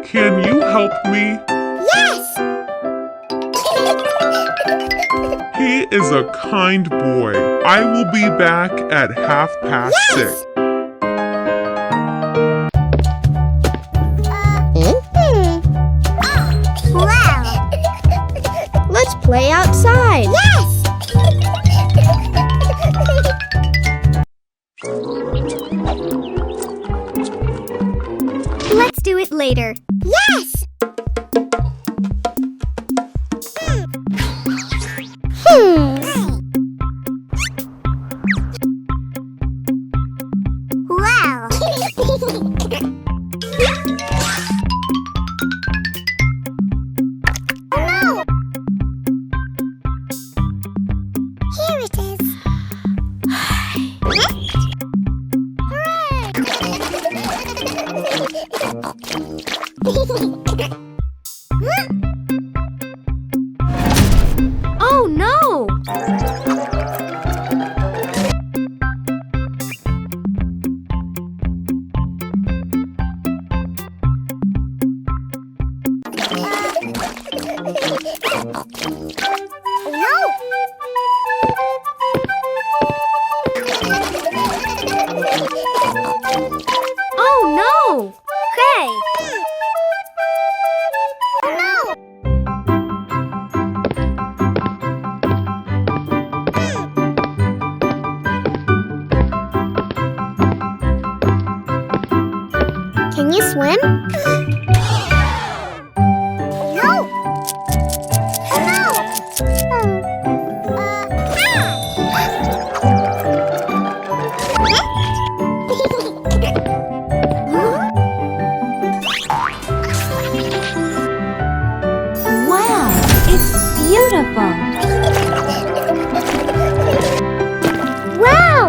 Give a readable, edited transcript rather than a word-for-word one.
Can you help me? Yes! He is a kind boy. I will be back at 6:30. Wow! Let's play outside. Yes! Let's do it later. Yes! Wow! No! Here it is. Oh no! No! Oh no! Hey! No! Can you swim? No! Oh no! Wow! It's beautiful! Wow!